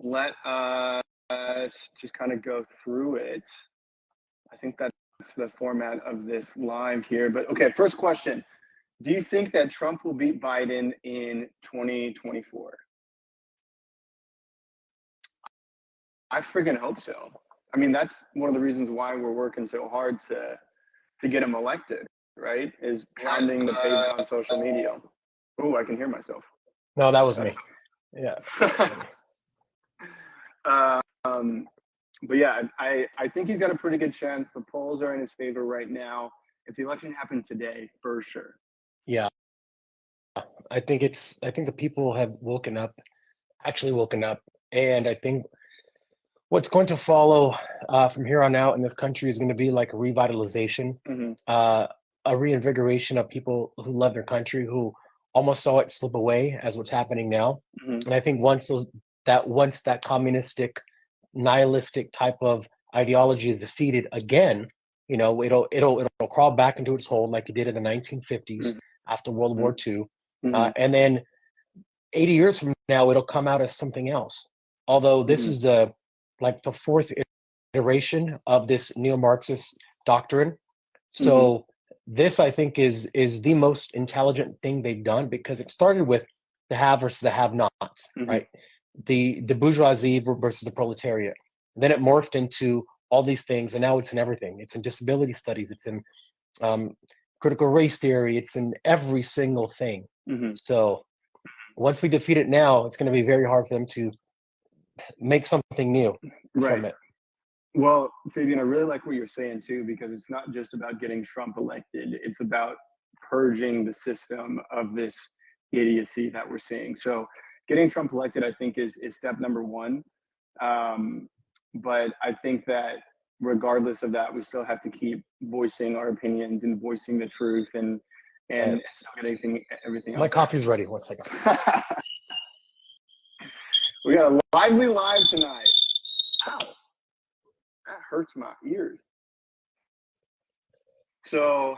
let us just kind of go through it. I think that's the format of this live here. But okay, first question. Do you think that Trump will beat Biden in 2024? I friggin' hope so. I mean, that's one of the reasons why we're working so hard to get him elected, right? Is pounding the pavement on social media. Oh, I can hear myself. No, that was me. Yeah. But yeah, I think he's got a pretty good chance. The polls are in his favor right now. If the election happened today, for sure. Yeah. I think the people have actually woken up. And I think what's going to follow from here on out in this country is going to be like a revitalization, a reinvigoration of people who love their country, who almost saw it slip away as what's happening now. And I think once that communistic, nihilistic type of ideology is defeated again, it'll crawl back into its hole like it did in the 1950s after World War II. And then 80 years from now, it'll come out as something else. Although this is the fourth iteration of this neo-Marxist doctrine. So this, I think, is the most intelligent thing they've done, because it started with the have versus the have-nots, right? The bourgeoisie versus the proletariat. And then it morphed into all these things, and now it's in everything. It's in disability studies. It's in critical race theory. It's in every single thing. So once we defeat it now, it's going to be very hard for them to make something new from it. Well, Fabian, I really like what you're saying too, because it's not just about getting Trump elected. It's about purging the system of this idiocy that we're seeing. So getting Trump elected, I think, is step number one. But I think that regardless of that, we still have to keep voicing our opinions and voicing the truth and still get everything. My coffee's ready. 1 second. We got a lively live tonight. Ow. That hurts my ears. So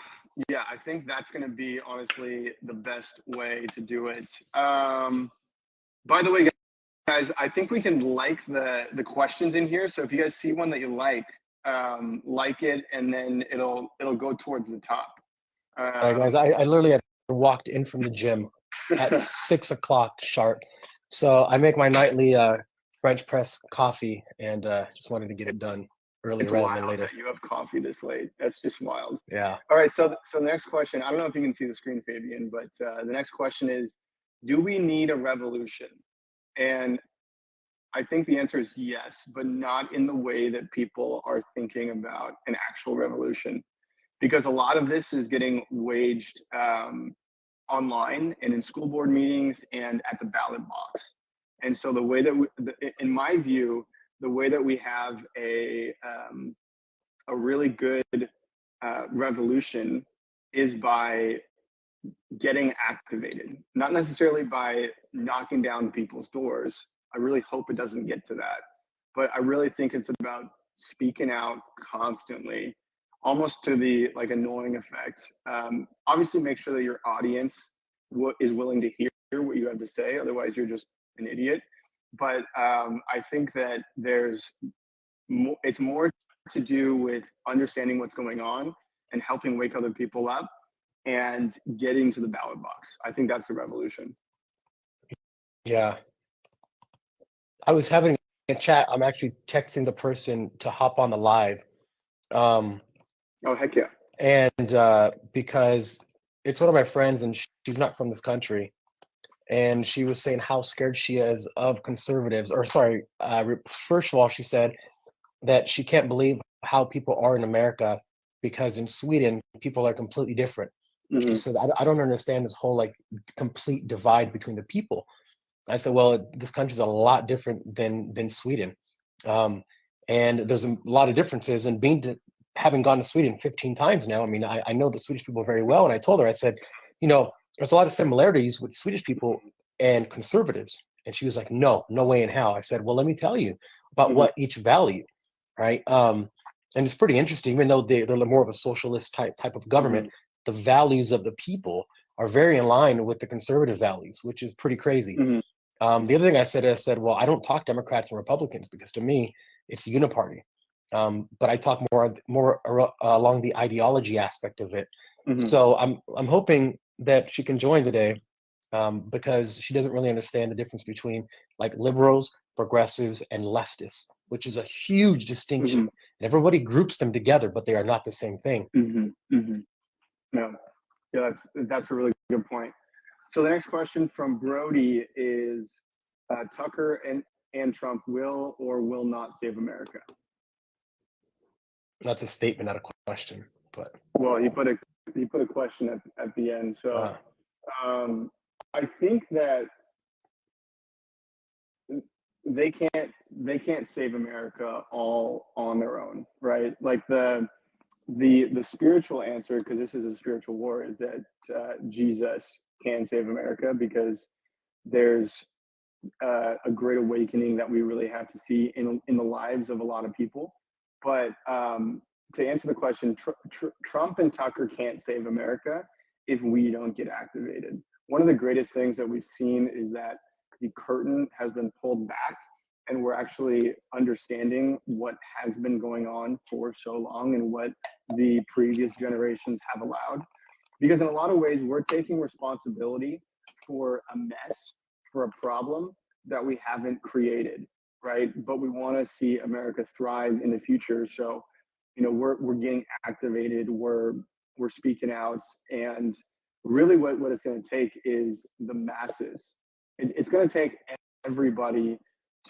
yeah, I think that's going to be honestly the best way to do it. By the way, guys, I think we can like the questions in here. So if you guys see one that you like it, and then it'll go towards the top. All right, guys, I literally had walked in from the gym at 6 o'clock sharp. So I make my nightly French press coffee, and just wanted to get it done earlier rather than later. That you have coffee this late. That's just wild. Yeah. All right. So the next question, I don't know if you can see the screen, Fabian, but the next question is, do we need a revolution? And I think the answer is yes, but not in the way that people are thinking about an actual revolution, because a lot of this is getting waged online and in school board meetings and at the ballot box. And so the way that in my view, the way that we have a really good revolution is by getting activated, not necessarily by knocking down people's doors. I really hope it doesn't get to that, but I really think it's about speaking out constantly, almost to the annoying effect. Obviously, make sure that your audience is willing to hear what you have to say. Otherwise, you're just an idiot. But I think that it's more to do with understanding what's going on and helping wake other people up and getting to the ballot box. I think that's the revolution. Yeah. I was having a chat. I'm actually texting the person to hop on the live. Oh, heck yeah. And because it's one of my friends, and she's not from this country. And she was saying how scared she is of conservatives. First of all, she said that she can't believe how people are in America, because in Sweden, people are completely different. She said, I don't understand this whole complete divide between the people. I said, well, this country's a lot different than Sweden. And there's a lot of differences. And having gone to Sweden 15 times now, I mean, I know the Swedish people very well. And I told her, I said, there's a lot of similarities with Swedish people and conservatives. And she was like, no way in hell. I said, well, let me tell you about what each value, right? And it's pretty interesting, even though they're more of a socialist type of government, the values of the people are very in line with the conservative values, which is pretty crazy. The other thing I said, well, I don't talk Democrats and Republicans because to me, it's a uniparty. But I talk along the ideology aspect of it. Hmm. So I'm hoping that she can join today, because she doesn't really understand the difference between like liberals, progressives, and leftists, which is a huge distinction. Hmm. And everybody groups them together, but they are not the same thing. Hmm. Hmm. No, yeah, that's a really good point. So the next question from Brody is, Tucker and Trump will or will not save America? That's a statement, not a question. But Well, he put a question at the end. So um, I think that they can't save America all on their own, right? Like the spiritual answer, because this is a spiritual war, is that Jesus can save America because there's a great awakening that we really have to see in the lives of a lot of people. But to answer the question, Trump and Tucker can't save America if we don't get activated. One of the greatest things that we've seen is that the curtain has been pulled back, and we're actually understanding what has been going on for so long and what the previous generations have allowed. Because in a lot of ways, we're taking responsibility for a mess, for a problem that we haven't created, right? But we want to see America thrive in the future. So, we're getting activated, we're speaking out, and really what it's going to take is the masses. It's going to take everybody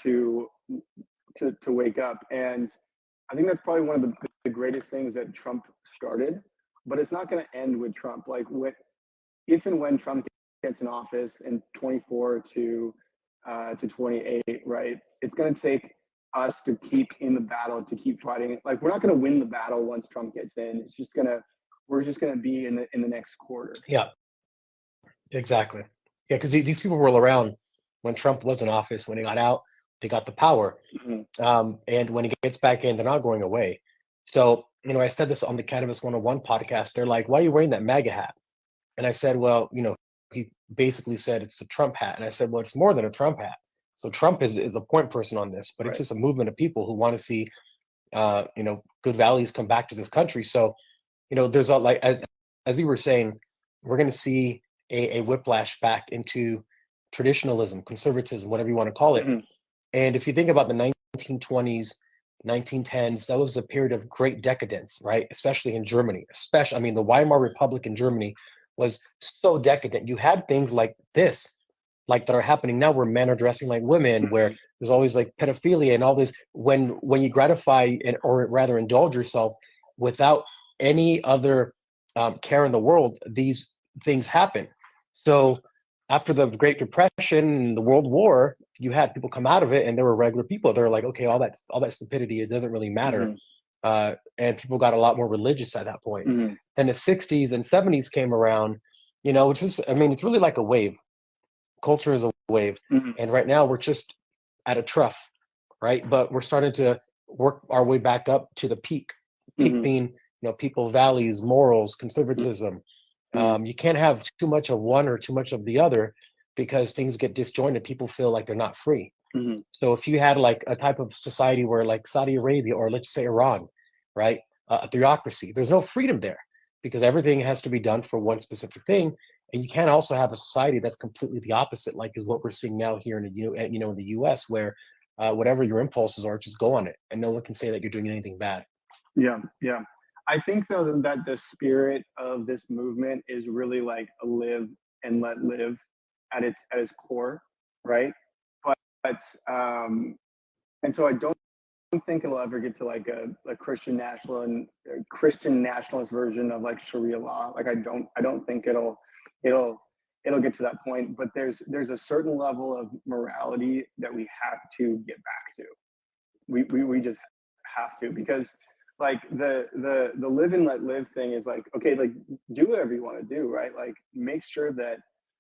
to to wake up. And I think that's probably one of the greatest things that Trump started, but it's not going to end with Trump. Like if and when Trump gets in office in 24 to 28, right? It's going to take us to keep in the battle, to keep fighting. Like we're not going to win the battle once Trump gets in. We're just going to be in the next quarter. yeah, exactly. Yeah, because these people were around when Trump was in office. When he got out, they got the power. Mhm. And when he gets back in, they're not going away. So, I said this on the Cannabis 101 podcast. They're like, why are you wearing that MAGA hat? And I said, well, he basically said it's a Trump hat. And I said, well, it's more than a Trump hat. So Trump is a point person on this, but it's Right. just a movement of people who want to see, good values come back to this country. So, there's a, like, as you were saying, we're going to see a whiplash back into traditionalism, conservatism, whatever you want to call it. Mhm. And if you think about the 1920s, 1910s, that was a period of great decadence, right? Especially in Germany. I mean, the Weimar Republic in Germany was so decadent. You had things like this, like that are happening now, where men are dressing like women, where Mhm. there's always like pedophilia and all this. When you gratify or rather indulge yourself without any other care in the world, these things happen. So after the Great Depression and the World War, you had people come out of it, and there were regular people. They're like, okay, all that stupidity, it doesn't really matter. Mhm. And people got a lot more religious at that point. Mhm. Then the '60s and '70s came around, which is, I mean, it's really like a wave. Culture is a wave, Mhm. and right now we're just at a trough, right? But we're starting to work our way back up to the peak. Peak Mhm. being, people values, morals, conservatism. Mhm. You can't have too much of one or too much of the other because things get disjointed. People feel like they're not free. Mhm. So if you had like a type of society where like Saudi Arabia or let's say Iran, right, a theocracy, there's no freedom there because everything has to be done for one specific thing. And you can't also have a society that's completely the opposite, like is what we're seeing now here in the in the U.S., where whatever your impulses are, just go on it, and no one can say that you're doing anything bad. Yeah, yeah. I think though that the spirit of this movement is really like a live and let live at its core, right? But and so I don't think it'll ever get to like a Christian nationalist version of like Sharia law. Like I don't think it'll it'll get to that point. But there's a certain level of morality that we have to get back to. We just have to, because like the live and let live thing is like, okay, like do whatever you want to do, right? Like make sure that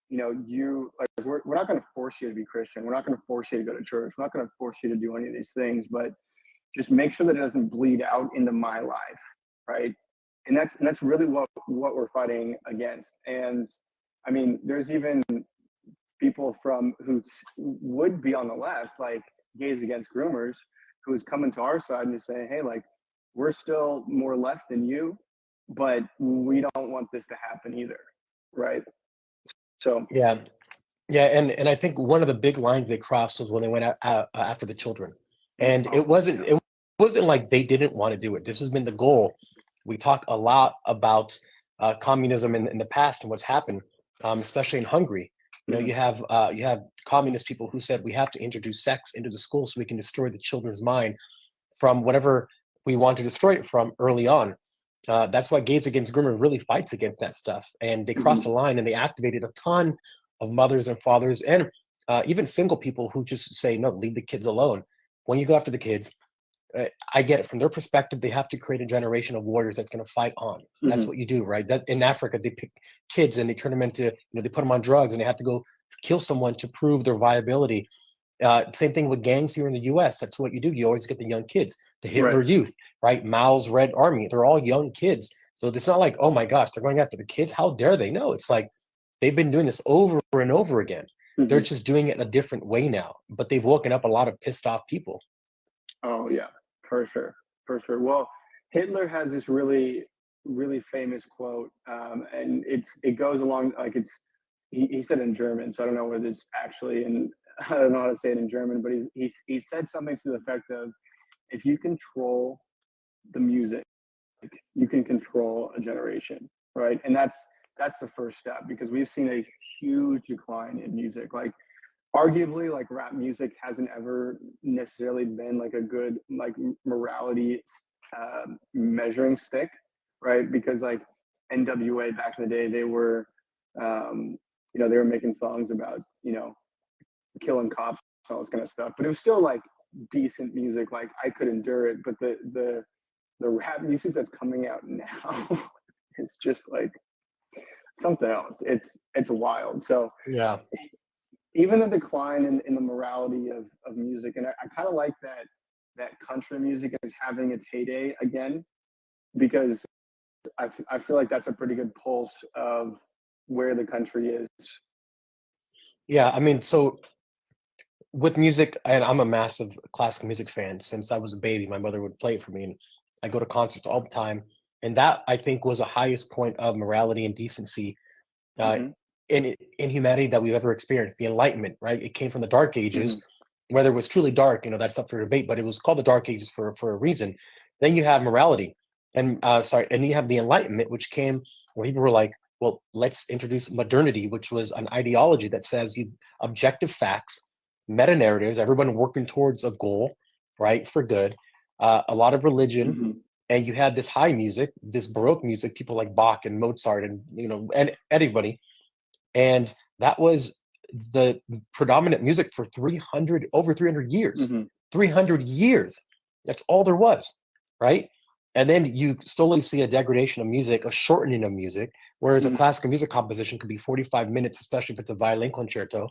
you like we're not going to force you to be Christian, we're not going to force you to go to church, we're not going to force you to do any of these things, but just make sure that it doesn't bleed out into my life, right? And that's really what we're fighting against. And I mean, there's even people from would be on the left, like Gays Against Groomers, who's coming to our side and just saying, hey, like, we're still more left than you, but we don't want this to happen either, right? So, Yeah, yeah, and I think one of the big lines they crossed was when they went after the children, and oh, yeah. it wasn't like they didn't want to do it. This has been the goal. We talk a lot about communism in the past and what's happened, especially in Hungary. You know, Mhm. you have communist people who said we have to introduce sex into the school so we can destroy the children's mind from whatever we want to destroy it from early on. That's why Gays Against Groomers really fights against that stuff, and they crossed Mhm. the line and they activated a ton of mothers and fathers and even single people who just say no, leave the kids alone. When you go after the kids, I get it from their perspective. They have to create a generation of warriors that's going to fight on. That's Mhm. what you do, right? That in Africa, they pick kids and they turn them into, they put them on drugs and they have to go kill someone to prove their viability. Same thing with gangs here in the U.S. That's what you do. You always get the young kids, the Right. Hitler Youth, right? Mao's Red Army. They're all young kids. So it's not like, oh my gosh, they're going after the kids. How dare they? No, it's like they've been doing this over and over again. They're Mhm. just doing it in a different way now, but they've woken up a lot of pissed off people. Oh yeah, for sure, for sure. Well, Hitler has this really famous quote, and it goes along like he said in German, so I don't know whether it's actually in I don't know how to say it in German, but he said something to the effect of, if you control the music, you can control a generation, right? And that's the first step, because we've seen a huge decline in music. Like, arguably, like, rap music hasn't ever necessarily been like a good, like, morality measuring stick, right? Because, like, NWA back in the day, they were they were making songs about, killing cops and all this kind of stuff, but it was still like decent music. Like, I could endure it. But the rap music that's coming out now is just like something else. It's wild. So Yeah. even the decline in the morality of music, and I kind of like that country music is having its heyday again, because I feel like that's a pretty good pulse of where the country is. Yeah. I mean, so with music, and I'm a massive classical music fan. Since I was a baby, my mother would play it for me, and I go to concerts all the time. And that I think was the highest point of morality and decency uh, Hmm. in humanity that we've ever experienced. The Enlightenment, right? It came from the Dark Hmm. Ages. Whether it was truly dark, that's up for debate. But it was called the Dark Ages for a reason. Then you have morality, and and you have the Enlightenment, which came where people were like, well, let's introduce modernity, which was an ideology that says you objective facts, meta narratives, everyone working towards a goal, right, for good. A lot of religion, Hmm. and you had this high music, this Baroque music, people like Bach and Mozart, and and anybody, and that was the predominant music for 300 over 300 years. Hmm. 300 years. That's all there was, right? And then you slowly see a degradation of music, a shortening of music, whereas a Hmm. classical music composition could be 45 minutes, especially if it's a violin concerto,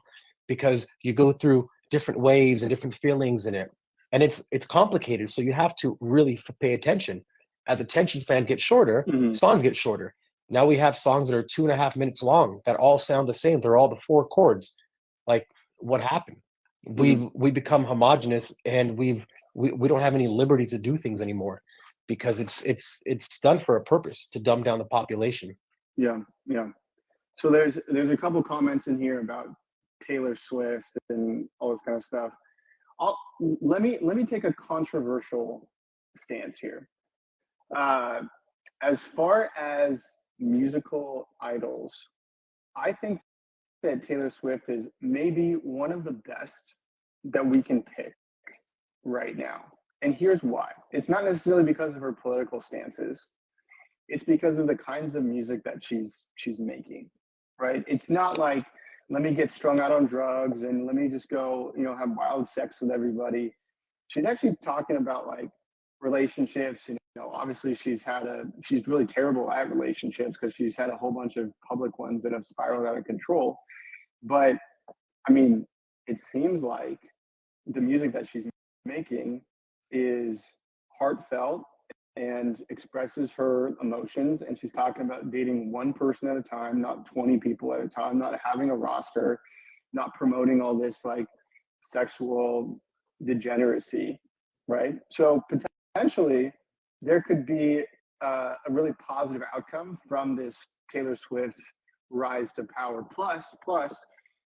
because you go through different waves and different feelings in it. And it's complicated. So you have to really pay attention. As attention span gets shorter, Hmm. songs get shorter. Now we have songs that are 2.5 minutes long that all sound the same. They're all the four chords. Like, what happened? Hmm. We become homogenous, and we don't have any liberty to do things anymore because it's done for a purpose to dumb down the population. Yeah, yeah. So there's a couple comments in here about Taylor Swift and all this kind of stuff. I'll, let me take a controversial stance here. Uh, as far as musical idols, I think that Taylor Swift is maybe one of the best that we can pick right now. And here's why. It's not necessarily because of her political stances. It's because of the kinds of music that she's making, right? It's not like, let me get strung out on drugs and let me just go, have wild sex with everybody. She's actually talking about, like, relationships. Obviously she's really terrible at relationships because she's had a whole bunch of public ones that have spiraled out of control. But I mean, it seems like the music that she's making is heartfelt and expresses her emotions. And she's talking about dating one person at a time, not 20 people at a time, not having a roster, not promoting all this like sexual degeneracy, right? So potentially there could be a really positive outcome from this Taylor Swift rise to power. Plus,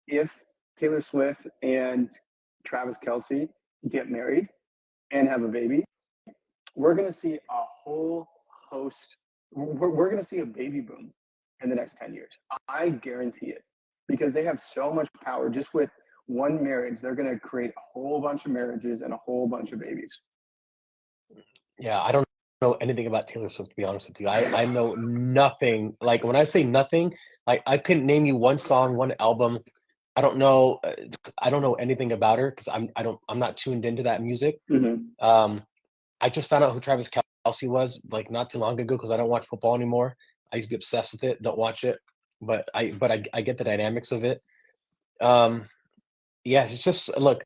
if Taylor Swift and Travis Kelce get married and have a baby, we're going to see a whole host. We're going to see a baby boom in the next 10 years. I guarantee it, because they have so much power. Just with one marriage, they're going to create a whole bunch of marriages and a whole bunch of babies. Yeah, I don't know anything about Taylor Swift, to be honest with you. I know nothing. Like when I say nothing, like I couldn't name you one song, one album. I don't know. I don't know anything about her because I'm not tuned into that music. Mm-hmm. I just found out who Travis Kelce was like not too long ago because I don't watch football anymore. I used to be obsessed with it. Don't watch it, but I get the dynamics of it. Um, yeah, it's just look,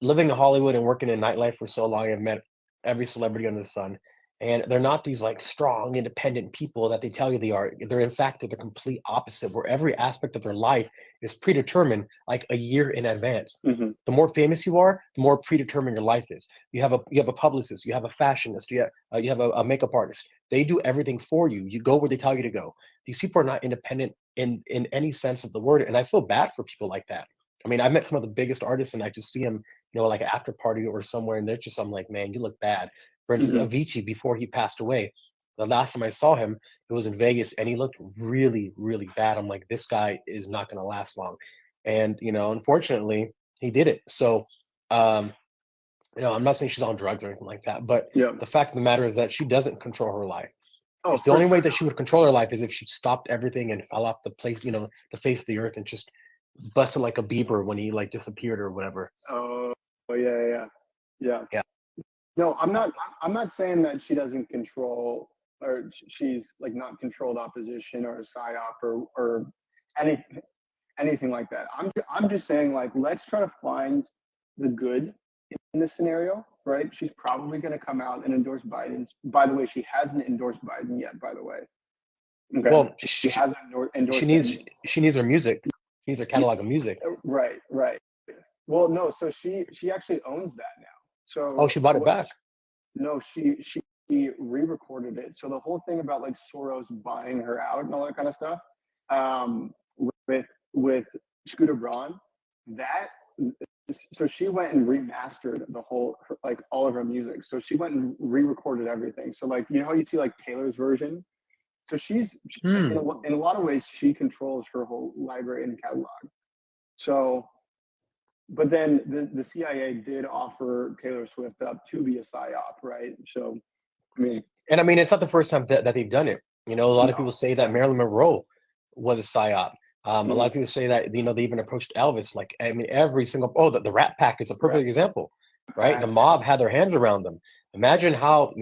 living in Hollywood and working in nightlife for so long, I've met every celebrity under the sun, and they're not these like strong, independent people that they tell you they are. They're in fact they're the complete opposite, where every aspect of their life is predetermined like a year in advance. Mm-hmm. The more famous you are, the more predetermined your life is. You have a publicist, you have a fashionist, you have a makeup artist. They do everything for you. You go where they tell you to go. These people are not independent in any sense of the word, and I feel bad for people like that. I mean, I've met some of the biggest artists, and I just see them, like an after party or somewhere, and they're just, I'm like, man, you look bad. For instance, Mm-hmm. Avicii, before he passed away, the last time I saw him, it was in Vegas, and he looked really, really bad. I'm like, this guy is not going to last long. And, unfortunately, he did it. So, um, I'm not saying she's on drugs or anything like that, but Yeah. the fact of the matter is that she doesn't control her life. Oh, If the for only way sure. that she would control her life is if she stopped everything and fell off the place, the face of the earth, and just busted like a beaver when he like disappeared or whatever. Oh, yeah. Yeah. No, I'm not saying that she doesn't control, or she's like not controlled opposition or a psyop or anything anything like that. I'm just saying, like, let's try to find the good in this scenario, right? She's probably going to come out and endorse Biden. By the way, she hasn't endorsed Biden yet. By the way, okay, Well, she hasn't she endorsed needs him. she needs her music. She needs her catalog of music. Right. Well, no, so she actually owns that now. Oh, So she bought it what? back. No, she re-recorded it. So the whole thing about like Soros buying her out and all that kind of stuff, um, with Scooter Braun, that so she went and remastered the whole like all of her music. So she went and re-recorded everything. So like how you see like Taylor's version. So she's Hmm. in a lot of ways she controls her whole library and catalog. So, but then the CIA did offer Taylor Swift up to be a psyop, right? So I mean, And I mean, it's not the first time that they've done it. A lot of no, people say that yeah. Marilyn Monroe was a psyop. A lot Mhm. of people say that they even approached Elvis. Like, I mean, every single the Rat Pack is a Rat perfect example, right? The Pack. mob had their hands around them. Imagine how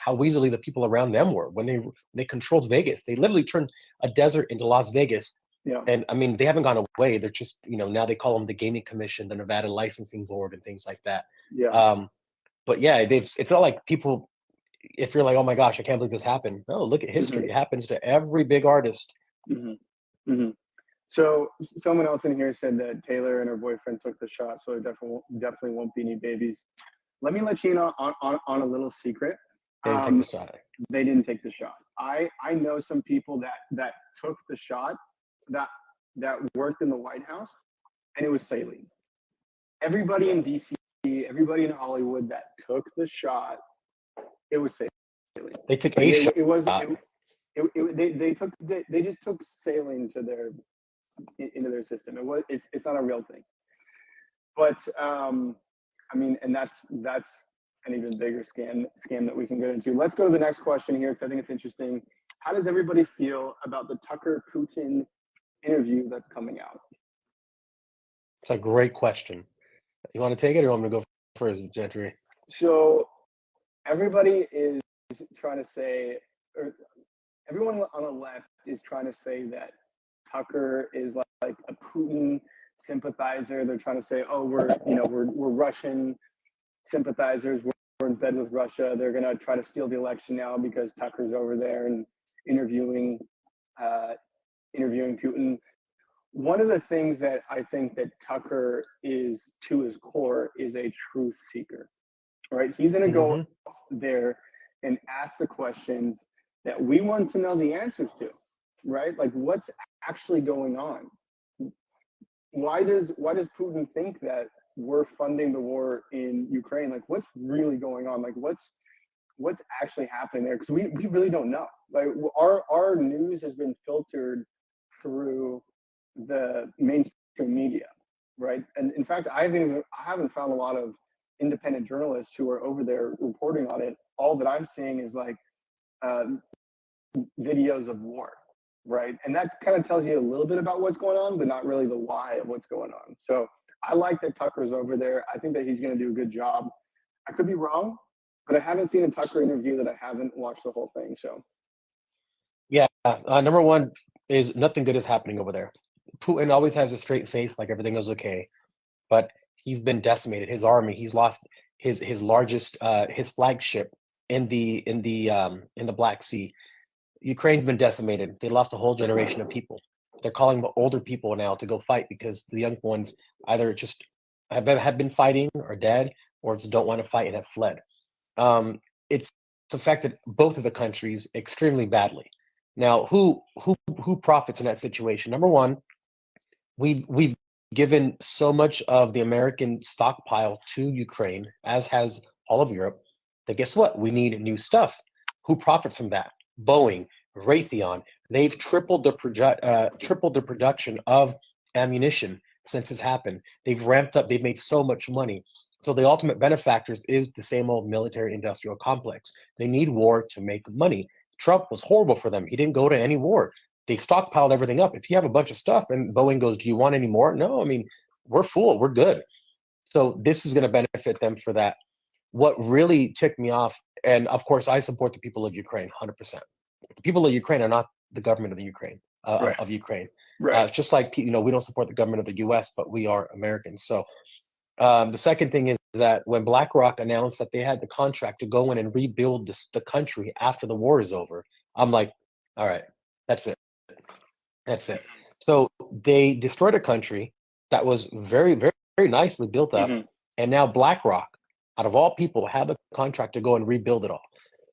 weaselly the people around them were when they controlled Vegas. They literally turned a desert into Las Vegas. Yeah. And I mean, they haven't gone away. They're just now they call them the Gaming Commission, the Nevada Licensing Board, and things like that. Yeah. But yeah, it's not like people, if you're like, oh my gosh, I can't believe this happened. No, look at history. Mhm. It happens to every big artist. Mhm. Mhm. So someone else in here said that Taylor and her boyfriend took the shot, so there definitely won't be any babies. Let me let you in on a little secret. They didn't take the shot. They didn't take the shot. I know some people that took the shot that that worked in the White House, and it was saline. Everybody in DC, everybody in Hollywood that took the shot, it was saline. They took Like a shot. it was they just took saline to into their system. It's not a real thing. But I mean, and that's an even bigger scam that we can get into. Let's go to the next question here, because I think it's interesting. How does everybody feel about the Tucker Putin interview that's coming out? It's a great question. You want to take it, or I'm going to go first, Gentry? So everybody is trying to say, or everyone on the left is trying to say that Tucker is like a Putin sympathizer. They're trying to say, oh, we're Russian sympathizers. We're in bed with Russia. They're going to try to steal the election now because Tucker's over there and interviewing Putin. one of the things that I think that Tucker is to his core is a truth seeker, right? He's going to go there and ask the questions that we want to know the answers to, right? Like what's actually going on? Why does Putin think that we're funding the war in Ukraine? Like what's really going on? Like what's actually happening there? Because we really don't know. Like our news has been filtered through the mainstream media, right? And in fact, I haven't found a lot of independent journalists who are over there reporting on it. All that I'm seeing is like videos of war, right? And that kind of tells you a little bit about what's going on, but not really the why of what's going on. So I like that Tucker's over there. I think that he's going to do a good job. I could be wrong, but I haven't seen a Tucker interview that I haven't watched the whole thing. So Yeah, number one is nothing good is happening over there. Putin always has a straight face, like everything is okay, but he's been decimated. His army, he's lost his largest, his flagship in the Black Sea. Ukraine's been decimated. They lost a whole generation of people. They're calling the older people now to go fight because the young ones either just have been fighting or dead, or just don't want to fight and have fled. It's affected both of the countries extremely badly. Now, who profits in that situation? Number one, we've given so much of the American stockpile to Ukraine, as has all of Europe, that guess what? We need new stuff. Who profits from that? Boeing, Raytheon. They've tripled the production of ammunition since it's happened. They've ramped up. They've made so much money. So the ultimate benefactors is the same old military-industrial complex. They need war to make money. Trump was horrible for them. He didn't go to any war. They stockpiled everything up. If you have a bunch of stuff and Boeing goes, do you want any more? No, I mean, we're full. We're good. So this is going to benefit them for that. What really ticked me off, and of course, I support the people of Ukraine 100%. The people of Ukraine are not the government of the Ukraine, Right. of Ukraine. Right. It's just like, we don't support the government of the US, but we are Americans. So the second thing is that when BlackRock announced that they had the contract to go in and rebuild the country after the war is over, I'm like, all right, that's it. That's it. So they destroyed a country that was very, very, very nicely built up. And now BlackRock, out of all people, have the contract to go and rebuild it all.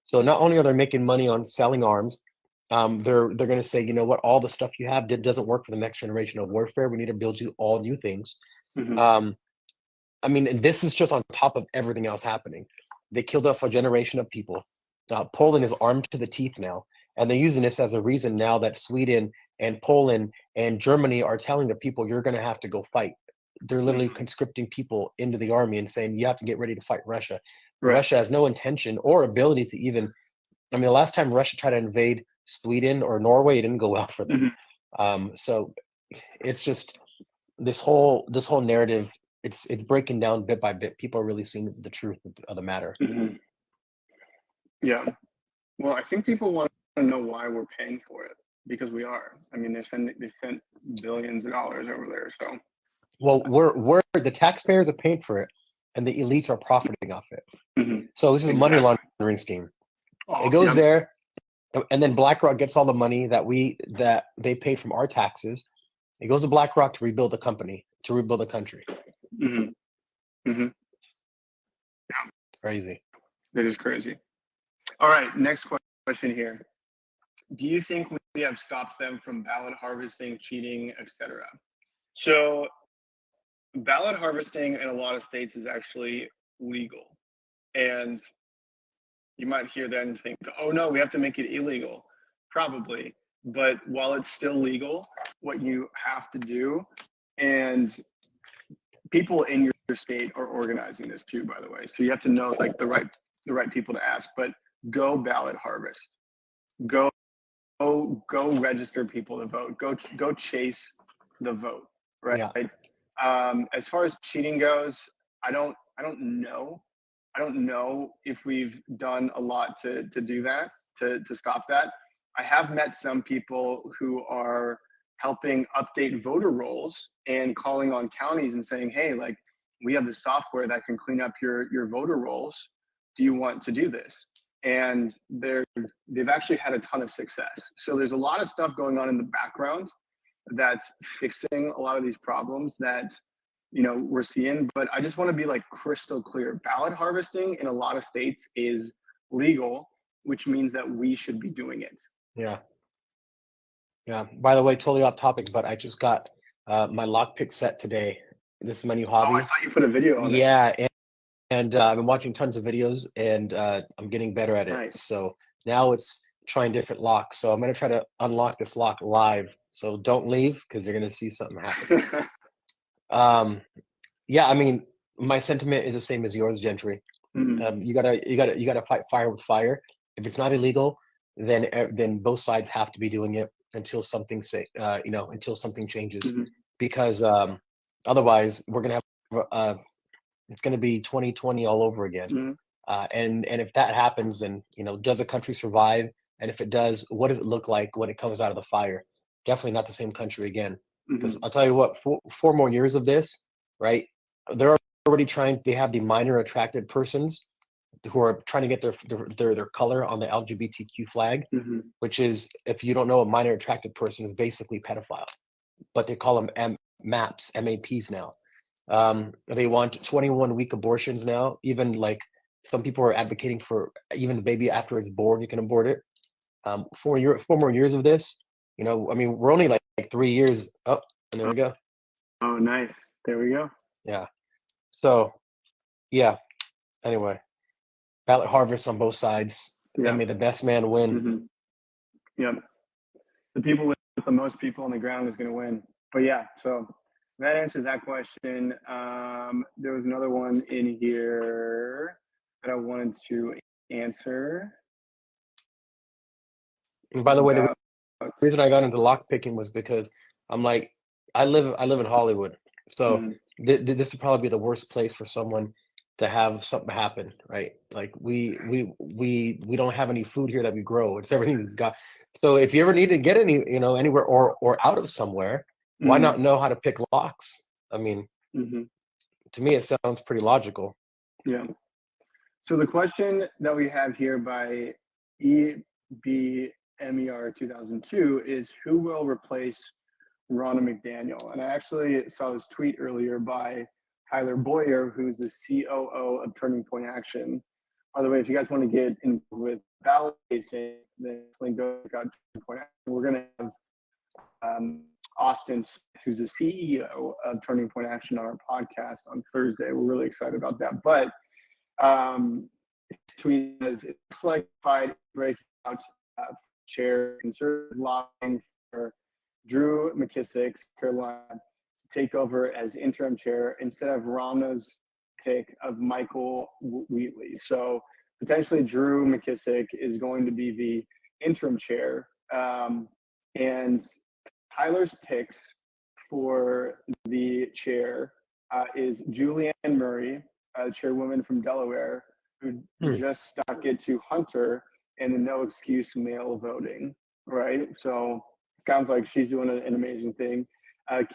So not only are they making money on selling arms, they're going to say, you know what, all the stuff you have doesn't work for the next generation of warfare. We need to build you all new things. I mean, and this is just on top of everything else happening. They killed off a generation of people. Poland is armed to the teeth now, and they're using this as a reason now that Sweden and Poland and Germany are telling the people, you're going to have to go fight. They're literally conscripting people into the army and saying, you have to get ready to fight Russia. Right. Russia has no intention or ability to even, I mean, the last time Russia tried to invade Sweden or Norway, it didn't go well for them. So it's just this whole narrative, it's breaking down bit by bit. People are really seeing the truth of the matter. Yeah. Well, I think people want to know why we're paying for it, because we are. I mean, they sent billions of dollars over there. So, well, we're the taxpayers are paying for it, and the elites are profiting off it. So this is a money laundering scheme. It goes there, and then BlackRock gets all the money that they pay from our taxes. It goes to BlackRock to rebuild the company, to rebuild the country. Yeah. It's crazy. It is crazy. All right, next question here. Do you think we have stopped them from ballot harvesting, cheating, etc.? So ballot harvesting in a lot of states is actually legal. And you might hear that and think, oh no, we have to make it illegal. Probably. But while it's still legal, what you have to do, and people in your state are organizing this too, by the way. So you have to know like the right people to ask, but go ballot harvest. Go register people to vote. Go chase the vote, right? Yeah. As far as cheating goes, I don't know. I don't know if we've done a lot to do that, to stop that. I have met some people who are helping update voter rolls and calling on counties and saying, hey, like, we have the software that can clean up your voter rolls. Do you want to do this? And they've actually had a ton of success. So there's a lot of stuff going on in the background that's fixing a lot of these problems that we're seeing. But I just want to be like crystal clear. Ballot harvesting in a lot of states is legal, which means that we should be doing it. Yeah. Yeah. By the way, totally off topic, but I just got my lockpick set today. This is my new Oh, hobby. I saw you put a video on it. Yeah, and I've been watching tons of videos, and I'm getting better at it. Nice. So now it's trying different locks. So I'm gonna try to unlock this lock live. So don't leave because you're gonna see something happen. Yeah, I mean, my sentiment is the same as yours, Gentry. Mhm. You gotta fight fire with fire. If it's not illegal, then both sides have to be doing it until something until something changes, Mhm. because otherwise we're gonna have it's gonna be 2020 all over again. Mhm. And if that happens, then does a country survive? And if it does, what does it look like when it comes out of the fire? Definitely not the same country again. Because Mhm. I'll tell you what, four more years of this, right? They're already trying. They have the minor attracted persons who are trying to get their color on the LGBTQ flag, Mhm. which is, if you don't know, a minor attracted person is basically pedophile, but they call them MAPs now. They want 21-week abortions now. Even like some people are advocating for even the baby after it's born, you can abort it. 4 more years of this. I mean, we're only like 3 years up, and there we go. Oh, nice. There we go. Yeah. So yeah. Anyway, ballot harvest on both sides, Yeah. and may the best man win. Mhm. Yep. The people with the most people on the ground is going to win. But yeah, so that answers that question. There was another one in here that I wanted to answer And by the way, the about. reason I got into lock picking was because I'm like, I live in Hollywood, so Mhm. this would probably be the worst place for someone to have something happen, right? Like we don't have any food here that we grow. It's everything's got. So if you ever need to get anywhere or out of somewhere, why Mhm. not know how to pick locks? I mean, Mhm. to me, it sounds pretty logical. Yeah. So the question that we have here by EBMER 2002 is, who will replace Ronna Mcdaniel? And I actually saw this tweet earlier by Tyler Boyer, who's the COO of Turning Point Action. By the way, if you guys want to get in with validation, then go check out Turning Point Action. We're going to have Austin Smith, who's the CEO of Turning Point Action, on our podcast on Thursday. We're really excited about that. But his tweet says, it looks like Biden breaking out chair conservative lobbying for Drew McKissick, Carolina, to take over as interim chair instead of Ronna's pick of Michael Wheatley. So potentially Drew McKissick is going to be the interim chair. And Tyler's picks for the chair is Julianne Murray, chairwoman from Delaware, who Hmm. just stuck it to Hunter in the no excuse mail voting, right? So sounds like she's doing an amazing thing.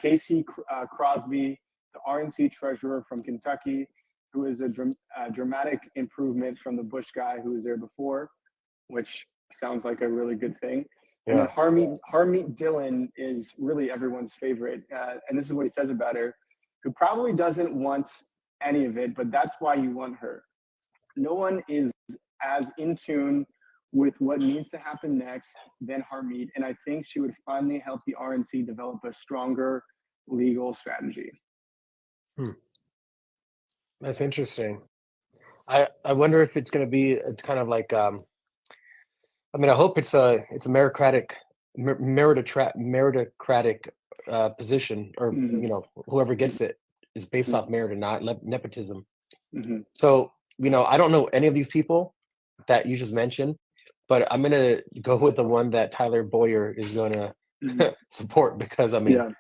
Casey Crosby, the RNC treasurer from Kentucky, who is a dramatic improvement from the Bush guy who was there before, which sounds like a really good thing. And then Yeah. Harmeet Dillon is really everyone's favorite. And this is what he says about her, who probably doesn't want any of it, but that's why you want her. No one is as in tune with what needs to happen next than Harmeet. And I think she would finally help the RNC develop a stronger legal strategy. Hmm. That's interesting. I wonder if it's going to be. It's kind of like I mean, I hope it's a meritocratic position, or Mm-hmm. whoever gets it is based Mm-hmm. off merit and not nepotism. Mm-hmm. So I don't know any of these people that you just mentioned, but I'm gonna go with the one that Tyler Boyer is gonna Mm-hmm. support, because I mean Yeah,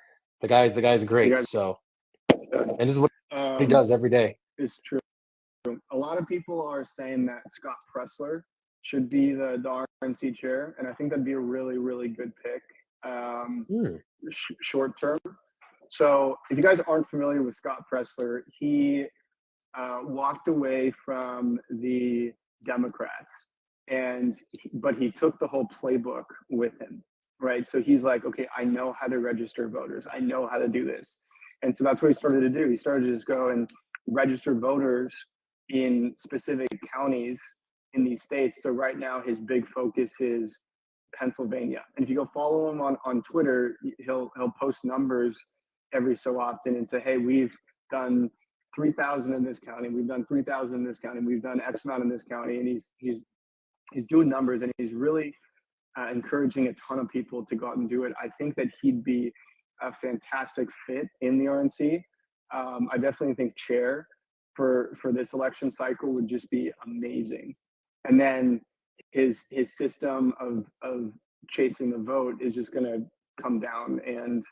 the guy's you great. guys. So, and this is what he Um, does every day. it's true. A lot of people are saying that Scott Pressler should be the RNC chair, and I think that'd be a really, really good pick Hmm. short term. So, if you guys aren't familiar with Scott Pressler, he walked away from the Democrats, but he took the whole playbook with him. right? So he's like, okay, I know how to register voters. I know how to do this. And so that's what he started to do. He started to just go and register voters in specific counties in these states. So right now his big focus is Pennsylvania. And if you go follow him on Twitter, he'll post numbers every so often and say, hey, we've done 3,000 in this county, we've done 3,000 in this county, we've done X amount in this county. And he's doing numbers, and he's really encouraging a ton of people to go out and do it. I think that he'd be a fantastic fit in the RNC. I definitely think chair for this election cycle would just be amazing. And then his system of chasing the vote is just going to come down and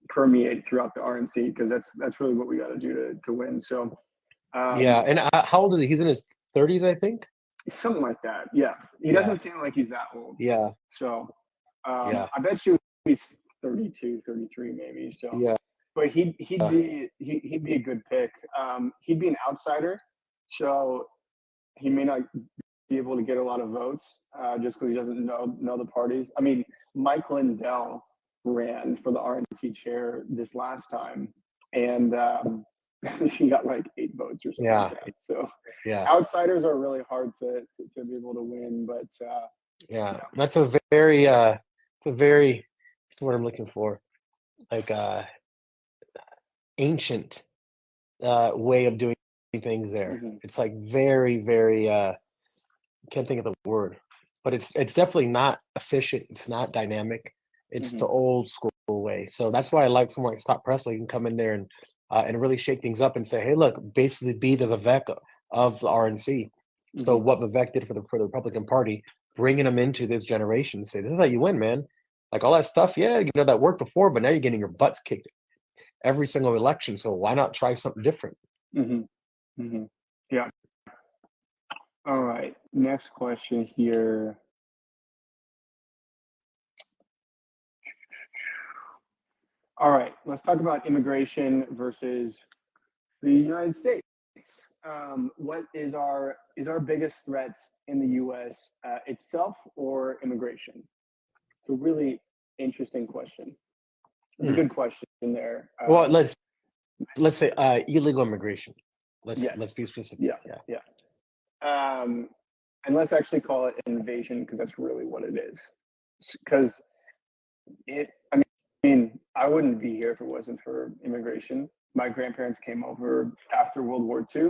permeate throughout the RNC, because that's really what we got to do to win. So Yeah, and how old is he? He's in his 30s, I think. something like that. Yeah, he doesn't seem like he's that old. Yeah. So Yeah. I bet you he's 32, 33 maybe. So Yeah. but he'd be a good pick. He'd be an outsider, so he may not be able to get a lot of votes just because he doesn't know the parties. I mean, Mike Lindell ran for the RNC chair this last time, and he got like 8 votes or something like that. So outsiders are really hard to be able to win. But that's a very it's a very, what's the word I'm looking for, like ancient way of doing things there. It's like very, very can't think of the word, but it's definitely not efficient. It's not dynamic. It's the old school way. So that's why I like someone like Scott Presley can come in there and really shake things up and say, hey, look, basically be the Vivek of the RNC. So what Vivek did for the Republican Party, bringing them into this generation, say, this is how you win, man. Like all that stuff, yeah, you know, that worked before, but now you're getting your butts kicked every single election. So why not try something different? Yeah. All right. Next question here. All right. Let's talk about immigration versus the United States. What is our biggest threats in the U.S. Itself or immigration? It's a really interesting question. It's a good question there. Well, let's say illegal immigration. Let's be specific. Yeah. And let's actually call it invasion, because that's really what it is. Because I mean, I wouldn't be here if it wasn't for immigration. My grandparents came over after World War II.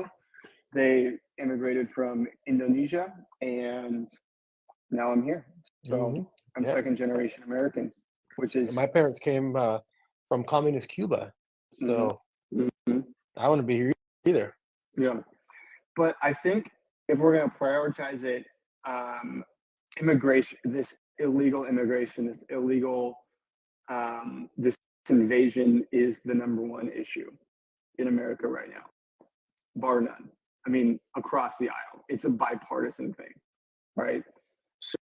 They immigrated from Indonesia, and now I'm here. So I'm second generation American, which is, my parents came from communist Cuba, so I wouldn't be here either. Yeah, but I think if we're going to prioritize it, immigration, this illegal immigration, this invasion is the number one issue in America right now, bar none. I mean, across the aisle, it's a bipartisan thing, right?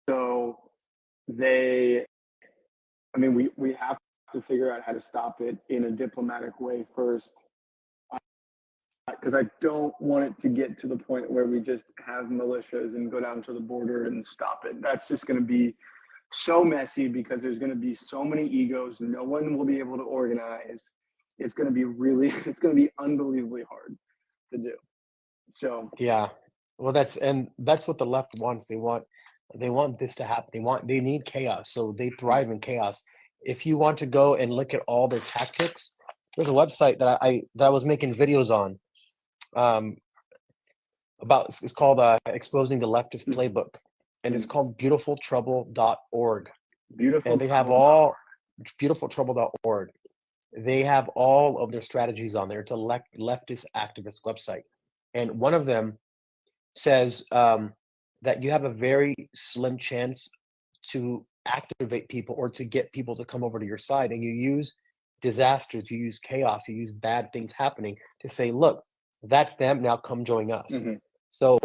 So we have to figure out how to stop it in a diplomatic way first, because I don't want it to get to the point where we just have militias and go down to the border and stop it. That's just going to be so messy, because there's going to be so many egos. No one will be able to organize. It's going to be unbelievably hard to do. So well, that's what the left wants. They want this to happen. They need chaos. So they thrive in chaos. If you want to go and look at all their tactics, there's a website that I was making videos on about. It's called Exposing the Leftist Playbook, and it's called beautifultrouble.org. And they have all beautifultrouble.org. They have all of their strategies on there. It's a leftist activist website, and one of them says that you have a very slim chance to activate people or to get people to come over to your side, and you use disasters, you use chaos, you use bad things happening to say, look, that's them, now come join us. So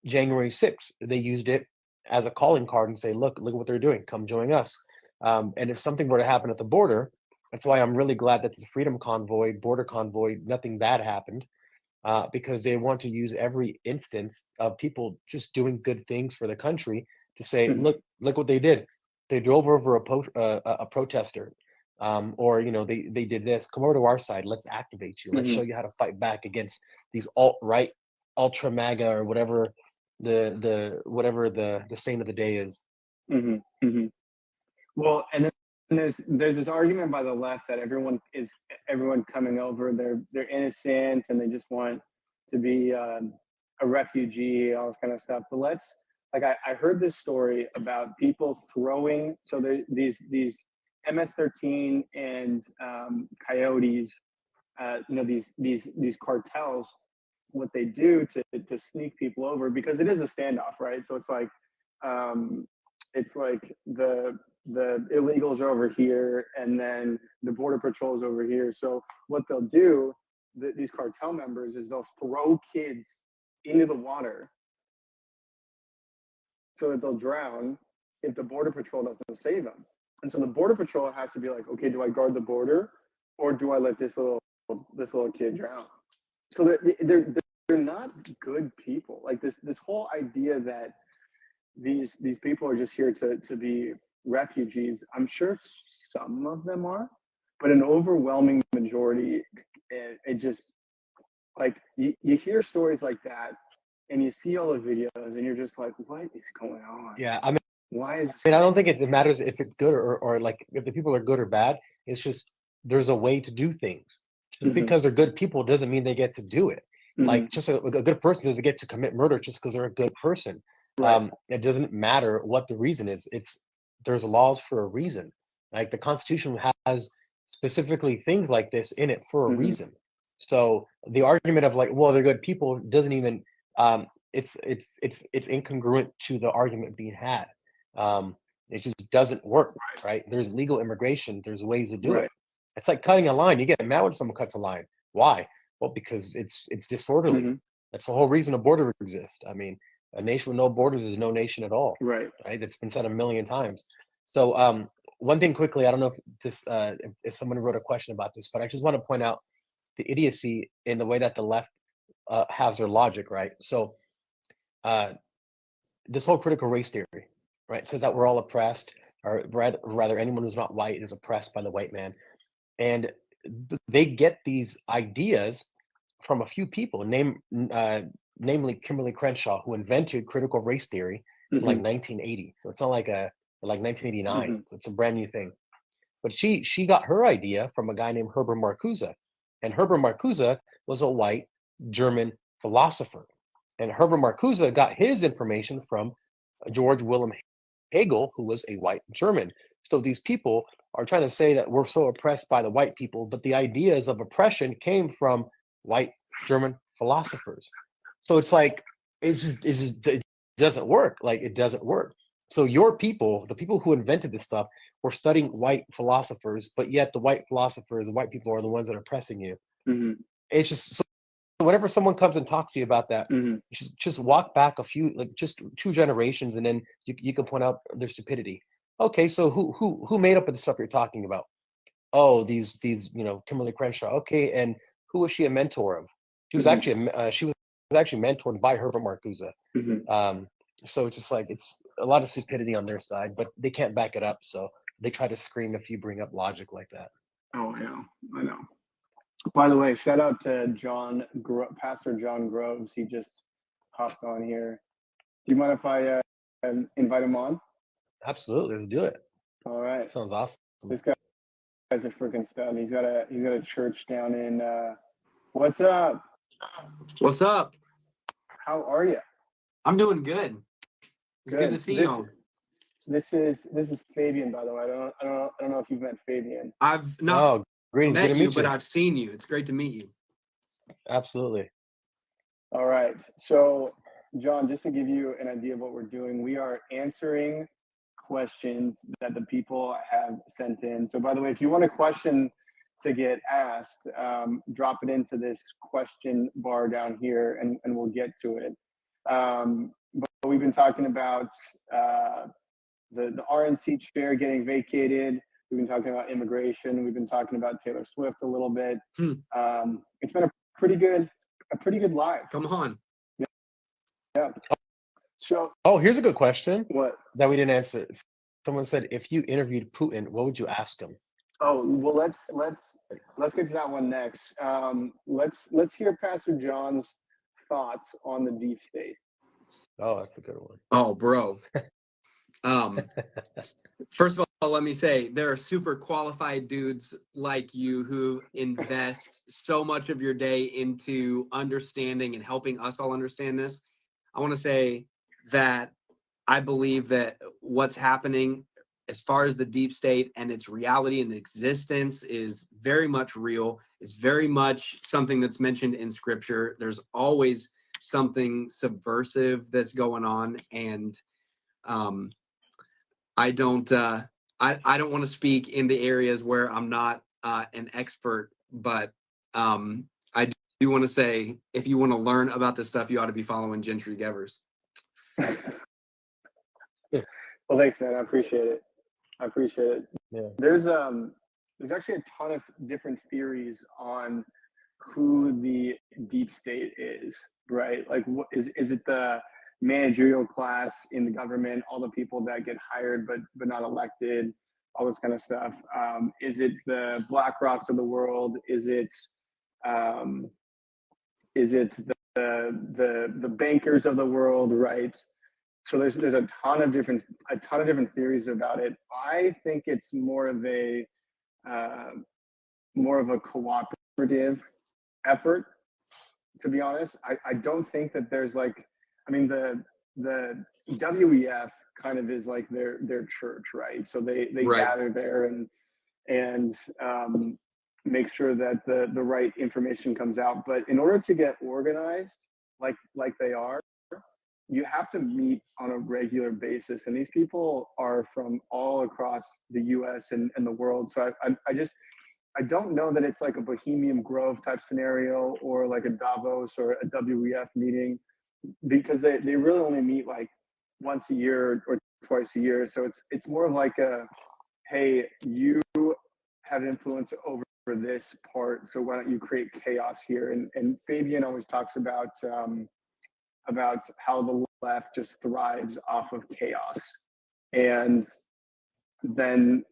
January 6th, they used it as a calling card and say, look what they're doing, come join us. And if something were to happen at the border, that's why I'm really glad that this freedom convoy, border convoy, nothing bad happened, because they want to use every instance of people just doing good things for the country to say, look what they did. they drove over a protester, or they did this. Come over to our side. Let's activate you. Let's Hmm. show you how to fight back against these alt right, ultra MAGA, or whatever the saying of the day is. Hmm. Hmm. Well, and then there's this argument by the left that everyone coming over, they're innocent and they just want to be a refugee, all this kind of stuff. But I heard this story about people throwing, so there these MS-13 and coyotes, these cartels, what they do to sneak people over, because it is a standoff, right? So um, it's like the illegals are over here, and then the border patrol is over here. So what they'll do, these cartel members, is they'll throw kids into the water so that they'll drown if the border patrol doesn't save them. And so the border patrol has to be like, okay, do I guard the border, or do I let this little kid drown? So they're not good people. Like this whole idea that these people are just here to be refugees. I'm sure some of them are, but an overwhelming majority, it just, like, you hear stories like that, and you see all the videos, and you're just like, what is going on? Yeah, I mean, Why is this? I don't think it matters if it's good or like if the people are good or bad. It's just there's a way to do things. Just Mhm, because they're good people doesn't mean they get to do it. mhm, Like just a good person doesn't get to commit murder just because they're a good person. right. It doesn't matter what the reason is. There's laws for a reason. Like the Constitution has specifically things like this in it for a Mhm, reason. So the argument of like, well, they're good people doesn't even it's incongruent to the argument being had. It just doesn't work, right? There's legal immigration. There's ways to do it. right. It's like cutting a line. You get mad when someone cuts a line. Why? Well, because it's disorderly. Mhm, That's the whole reason a border exists. I mean, a nation with no borders is no nation at all, right. right? That's been said a million times. So, one thing quickly, I don't know if if someone wrote a question about this, but I just want to point out the idiocy in the way that the left has their logic, right? So, uh, this whole critical race theory, right, says that we're all oppressed, or rather anyone who's not white is oppressed by the white man. And they get these ideas from a few people, namely Kimberly Crenshaw, who invented critical race theory in like Mhm, 1980. So it's not like 1989. mhm, So it's a brand new thing. But she got her idea from a guy named Herbert Marcuse, and Herbert Marcuse was a white German philosopher, and Herbert Marcuse got his information from George Wilhelm Hegel, who was a white German. So these people are trying to say that we're so oppressed by the white people, but the ideas of oppression came from white German philosophers. So it's like it doesn't work. Like it doesn't work. So your people, the people who invented this stuff, were studying white philosophers, but yet the white philosophers, the white people are the ones that are oppressing you. mhm, It's just so whenever someone comes and talks to you about that, mhm. just walk back a few, like just two generations, and then you can point out their stupidity. Okay, so who made up the stuff you're talking about? Oh, these Kimberly Crenshaw. Okay, and who was she a mentor of? Mhm, She was actually mentored by Herbert Marcuse. mhm. Um, so it's just like it's a lot of stupidity on their side, but they can't back it up. So they try to scream if you bring up logic like that. Oh, yeah, I know. By the way, shout out to Pastor John Groves. He just hopped on here. Do you mind if I invite him on? Absolutely, let's do it. All right. Sounds awesome. This guy's a freaking stud. He's got a church down in what's up? What's up? How are you? I'm doing good. It's good Good. to see y'all. This is Fabian, by the way. I don't know if you've met Fabian. I've not Oh, greetings. Good met to you, meet but you. I've seen you. It's great to meet you. Absolutely. All right. So, John, just to give you an idea of what we're doing, we are answering questions that the people have sent in. So, by the way, if you want a question to get asked, drop it into this question bar down here, and we'll get to it. But we've been talking about the RNC chair getting vacated. We've been talking about immigration. We've been talking about Taylor Swift a little bit. It's been a pretty good live. Come on. Yeah. So Oh, here's a good question what? that we didn't answer. someone said, if you interviewed Putin, what would you ask him? Oh well, let's get to that one next. Let's hear Pastor John's thoughts on the deep state. Oh, that's a good one. Oh, bro. First of all, let me say there are super qualified dudes like you who invest so much of your day into understanding and helping us all understand this. I want to say that I believe that what's happening as far as the deep state and its reality and existence is very much real. It's very much something that's mentioned in scripture. There's always something subversive that's going on, and I don't I don't want to speak in the areas where I'm not an expert, but I do want to say if you want to learn about this stuff, you ought to be following Gentry Gevers. Well, thanks, man. I appreciate it. Yeah. There's actually a ton of different theories on who the deep state is, right? Like, what is it the managerial class in the government, all the people that get hired but not elected, all this kind of stuff? Is it the Black Rocks of the world? Um, is it the bankers of the world, right? So there's a ton of different theories about it. I think it's uh, more of a cooperative effort, to be honest. I don't think that there's like, I mean, the WEF kind of is like their church, right? So they Right. gather there and make sure that the right information comes out. But in order to get organized like they are, you have to meet on a regular basis, and these people are from all across the U.S. and the world. So I don't know that it's like a Bohemian Grove type scenario or like a Davos or a WEF meeting, because they really only meet like once a year or twice a year. So it's more of like a, hey, you have influence over this part, so why don't you create chaos here? And Fabian always talks about how the left just thrives off of chaos, and then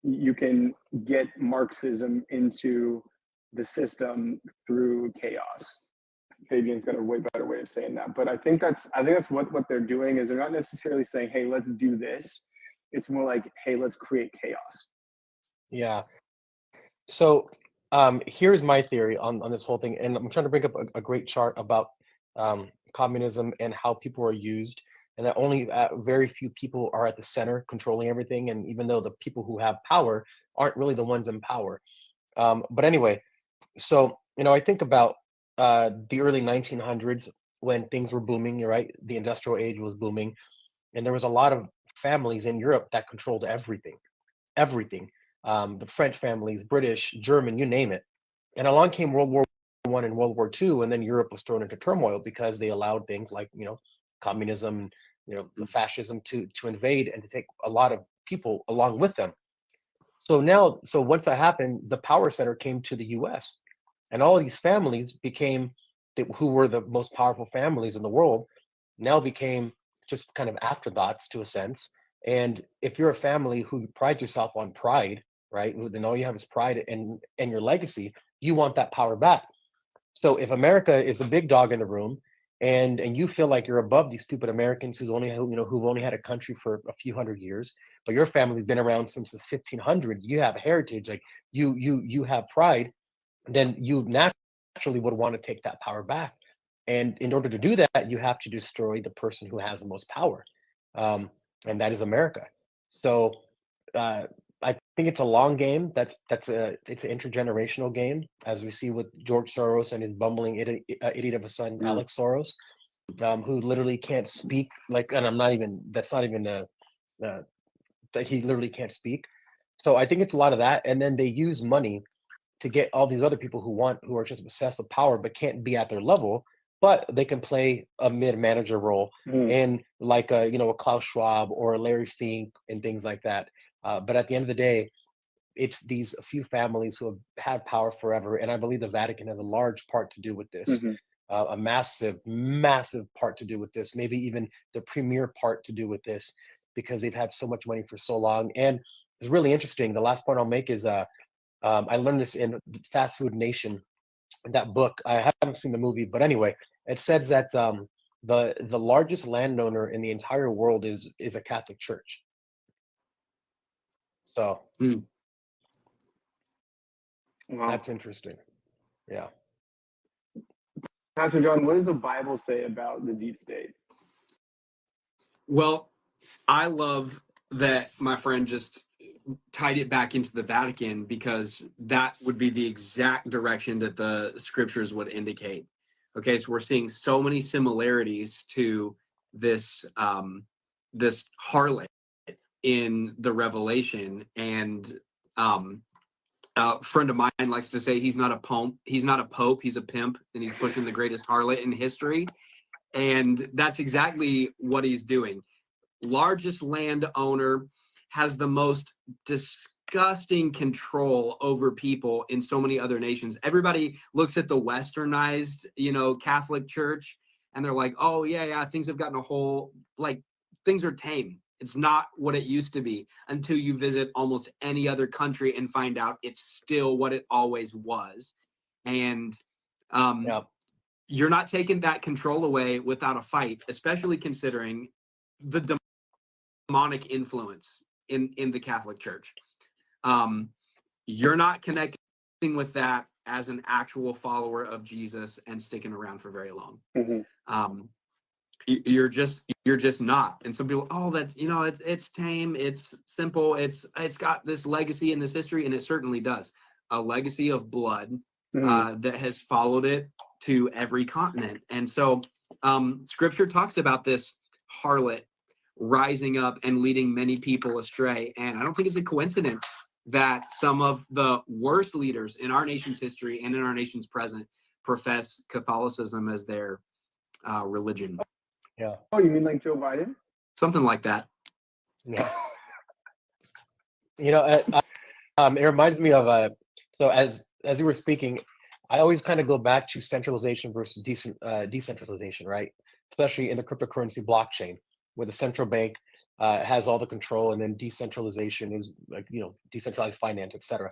you can get Marxism into the system through chaos. Fabian's got a way better way of saying that, but I think that's what they're doing. Is they're not necessarily saying, hey, let's do this. It's more like, hey, let's create chaos. Yeah. So here's my theory on this whole thing, and I'm trying to bring up a great chart about communism and how people are used, and that only very few people are at the center controlling everything, and even though the people who have power aren't really the ones in power. But anyway, so I think about the early 1900s when things were booming. You're right, the industrial age was booming, and there was a lot of families in Europe that controlled everything. The French families, British, German, you name it. And along came World War I and World War II, and then Europe was thrown into turmoil because they allowed things like communism, the fascism to invade and to take a lot of people along with them. So once that happened, the power center came to the U.S. and all of these families became who were the most powerful families in the world now became just kind of afterthoughts to a sense. And if you're a family who prides yourself on pride, right, then all you have is pride and your legacy, you want that power back. So if America is the big dog in the room, and you feel like you're above these stupid Americans who've only had a country for a few hundred years, but your family's been around since the 1500s, you have heritage, like you have pride, then you naturally would want to take that power back. And in order to do that, you have to destroy the person who has the most power, um, and that is America. So uh, I think it's a long game. It's an intergenerational game, as we see with George Soros and his bumbling idiot of a son, Alex Soros, who literally can't speak. Like, and I'm not even. That's not even that he literally can't speak. So I think it's a lot of that, and then they use money to get all these other people who are just obsessed with power but can't be at their level, but they can play a mid-manager role in like a Klaus Schwab or a Larry Fink and things like that. But at the end of the day, it's these few families who have had power forever, and I believe the Vatican has a large part to do with this. Mm-hmm. A massive, massive part to do with this, maybe even the premier part to do with this. because they've had so much money for so long. And it's really interesting. The last point I'll make is I learned this in Fast Food Nation, that book. I haven't seen the movie, but anyway, it says that the largest landowner in the entire world is a Catholic church. So Wow. that's interesting. Yeah. Pastor John, what does the Bible say about the deep state? Well, I love that my friend just tied it back into the Vatican, because that would be the exact direction that the scriptures would indicate. Okay, so we're seeing so many similarities to this this harlot in the Revelation, and a friend of mine likes to say he's not a pope, he's a pimp, and he's pushing the greatest harlot in history. And that's exactly what he's doing. Largest landowner, has the most disgusting control over people in so many other nations. Everybody looks at the westernized, Catholic Church, and they're like, oh yeah, things have gotten things are tame. It's not what it used to be, until you visit almost any other country and find out it's still what it always was. And you're not taking that control away without a fight, especially considering the demonic influence in the Catholic Church. You're not connecting with that as an actual follower of Jesus and sticking around for very long. You're just not. And some people, oh, that's, it's tame, it's simple, it's got this legacy and this history, and it certainly does. A legacy of blood that has followed it to every continent. And so scripture talks about this harlot rising up and leading many people astray. And I don't think it's a coincidence that some of the worst leaders in our nation's history and in our nation's present profess Catholicism as their religion. Yeah. Oh, you mean like Joe Biden? Something like that. Yeah. It reminds me of so as you were speaking, I always kind of go back to centralization versus decentralization, right? Especially in the cryptocurrency blockchain, where the central bank has all the control, and then decentralization is like, decentralized finance, etc.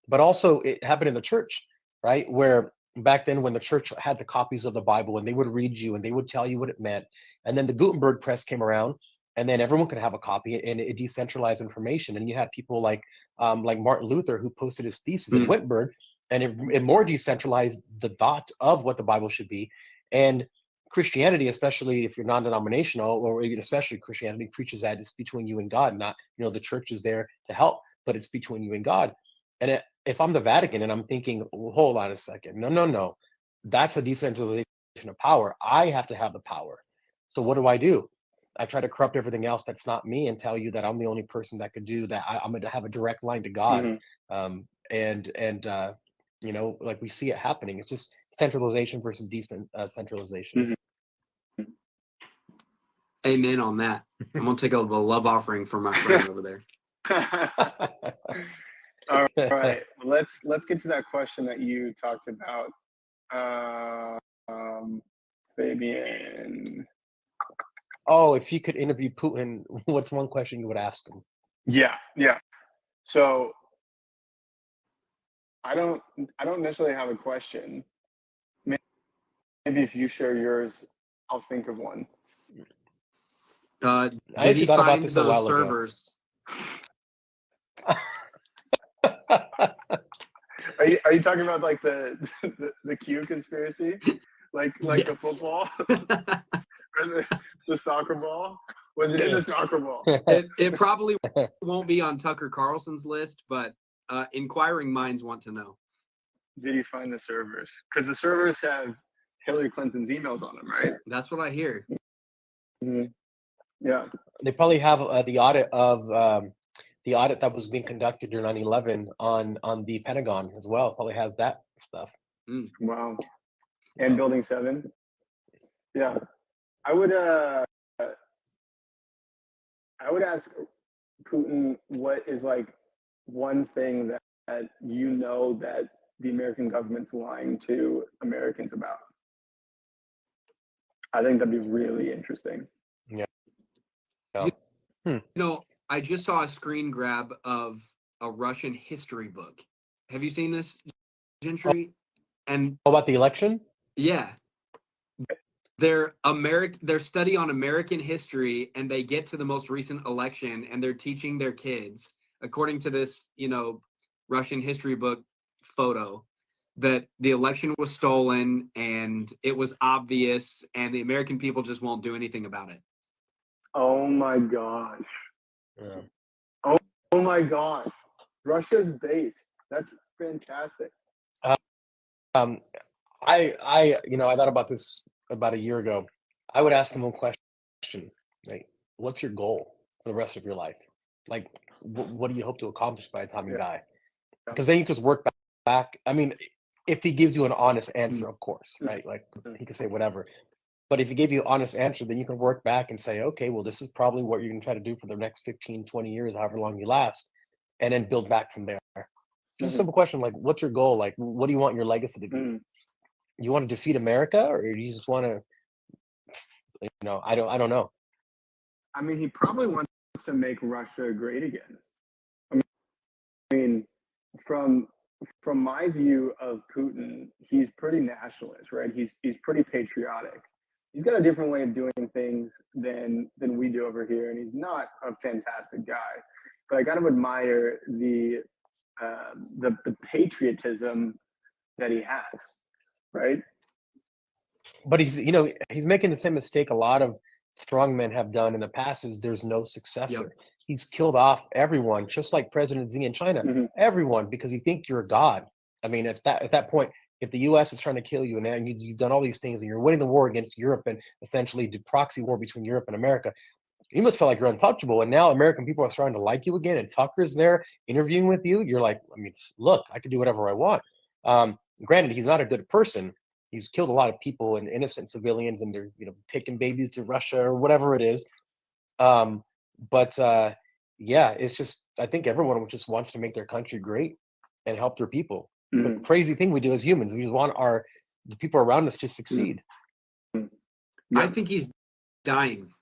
But also it happened in the church, right? Where back then, when the church had the copies of the Bible, and they would read you and they would tell you what it meant, and then the Gutenberg press came around, and then everyone could have a copy, and it decentralized information. And you had people like Martin Luther, who posted his thesis in Wittenberg, and it more decentralized the thought of what the Bible should be. And Christianity, especially if you're non-denominational, or even especially Christianity, preaches that it's between you and God, not, the church is there to help, but it's between you and God. And if I'm the Vatican and I'm thinking, well, hold on a second, no, that's a decentralization of power. I have to have the power. So what do? I try to corrupt everything else that's not me, and tell you that I'm the only person that could do that. I'm going to have a direct line to God. Like we see it happening. It's just centralization versus decentralization. Amen on that. I'm gonna take a love offering for my friend over there. All right, let's get to that question that you talked about, Fabian. Oh, if you could interview Putin, what's one question you would ask him? Yeah. So I don't necessarily have a question. Maybe if you share yours, I'll think of one. Did he find those servers? Are you talking about like the Q conspiracy, like yes. The football or the soccer ball? Was it in the soccer ball? It probably won't be on Tucker Carlson's list, but inquiring minds want to know. Did he find the servers? Because the servers have Hillary Clinton's emails on them, right? That's what I hear. Yeah. They probably have the audit that was being conducted during 9/11 on the Pentagon as well. Probably has that stuff. Wow. And Building 7. Yeah. I would ask Putin, what is like one thing that that the American government's lying to Americans about? I think that'd be really interesting. Yeah. I just saw a screen grab of a Russian history book. Have you seen this, Gentry? And About the election? yeah, their study on American history, and they get to the most recent election, and they're teaching their kids, according to this, Russian history book photo, that the election was stolen and it was obvious, and the American people just won't do anything about it. Oh my gosh. Yeah. Oh my gosh. Russia's base. That's fantastic. I thought about this about a year ago. I would ask them one question, like, what's your goal for the rest of your life? Like, what do you hope to accomplish by the time you die? Because then you can just work back. I mean, if he gives you an honest answer, of course, right? Like, he can say whatever. But if he gave you an honest answer, then you can work back and say, okay, well, this is probably what you're going to try to do for the next 15, 20 years, however long you last, and then build back from there. Just a simple question, like, what's your goal? Like, what do you want your legacy to be? You want to defeat America, or you just want to, I don't know. I mean, he probably wants to make Russia great again. I mean, from my view of Putin, he's pretty nationalist, right? He's pretty patriotic. He's got a different way of doing things than we do over here, and he's not a fantastic guy. But I got to admire the patriotism that he has, right? But he's making the same mistake a lot of strongmen have done in the past. Is there's no successor. Yep. He's killed off everyone, just like President Xi in China. Everyone, because you think you're a god. I mean, at that point, if the U.S. is trying to kill you and you've done all these things and you're winning the war against Europe and essentially the proxy war between Europe and America, you must feel like you're untouchable. And now American people are starting to like you again. And Tucker's there interviewing with you. You're like, I mean, look, I can do whatever I want. Granted, he's not a good person. He's killed a lot of people and innocent civilians, and they're taking babies to Russia or whatever it is. Yeah, it's just I think everyone just wants to make their country great and help their people. The crazy thing we do as humans, we just want the people around us to succeed. I think he's dying.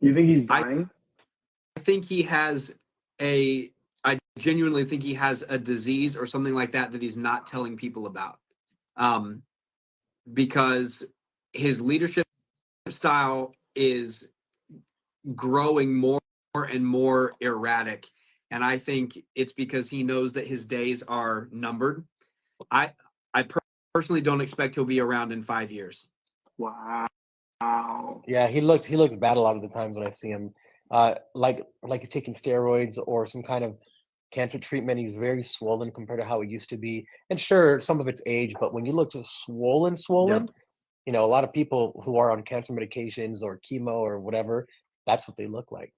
You think he's dying? I think he has I genuinely think he has a disease or something like that he's not telling people about. Because his leadership style is growing more and more erratic. And I think it's because he knows that his days are numbered. I personally don't expect he'll be around in 5 years. Wow. Yeah, he looks bad a lot of the times when I see him. Like he's taking steroids or some kind of cancer treatment. He's very swollen compared to how he used to be. And sure, some of it's age, but when you look just swollen, Yep. a lot of people who are on cancer medications or chemo or whatever, that's what they look like.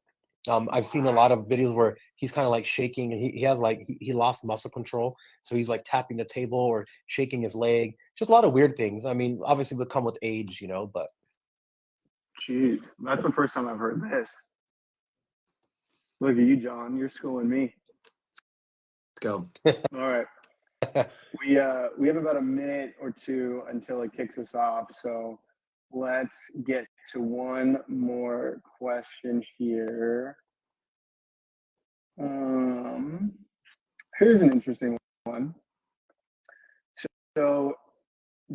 I've seen a lot of videos where he's kind of like shaking, and he has like he lost muscle control, so he's like tapping the table or shaking his leg. Just a lot of weird things. I mean, obviously would come with age, but Jeez, that's the first time I've heard this. Look at you, John. You're schooling me. Let's go. All right. We have about a minute or two until it kicks us off. So let's get to one more question here. Here's an interesting one. So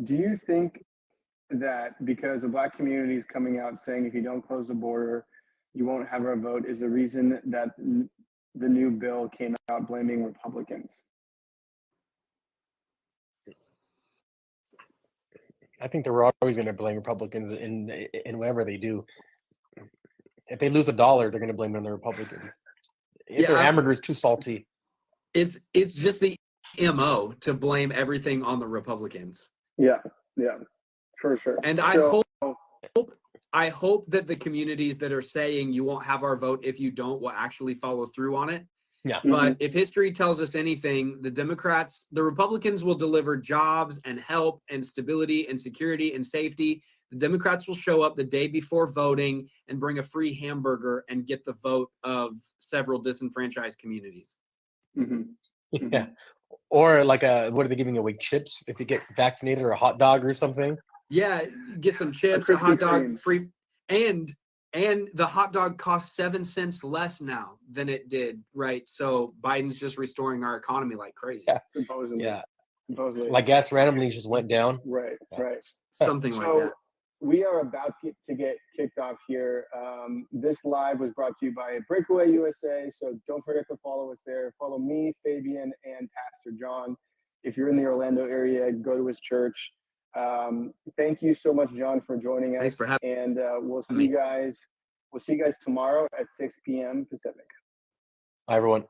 do you think that because the Black community is coming out saying if you don't close the border, you won't have our vote, is the reason that the new bill came out blaming Republicans? I think they're always going to blame Republicans in whatever they do. If they lose $1, they're going to blame it on the Republicans. If their hamburger is too salty, it's just the MO to blame everything on the Republicans. Yeah, for sure. And I hope that the communities that are saying you won't have our vote if you don't will actually follow through on it. Yeah. But if history tells us anything, the Republicans will deliver jobs and help and stability and security and safety. The Democrats will show up the day before voting and bring a free hamburger and get the vote of several disenfranchised communities. Yeah. Or like what are they giving away? Chips if you get vaccinated, or a hot dog or something? Yeah, get some chips, a hot dog, free. And And the hot dog costs 7 cents less now than it did, right? So Biden's just restoring our economy like crazy. Yeah. Supposedly. Yeah. Supposedly. Like gas randomly just went down. Right, Yeah. right. Something like So that. we are about to get kicked off here. This live was brought to you by Breakaway USA. So don't forget to follow us there. Follow me, Fabian, and Pastor John. If you're in the Orlando area, go to his church. Thank you so much, John, for joining us. Thanks for having and we'll see me. you guys. We'll see you guys tomorrow at 6 p.m. Pacific. Hi, everyone.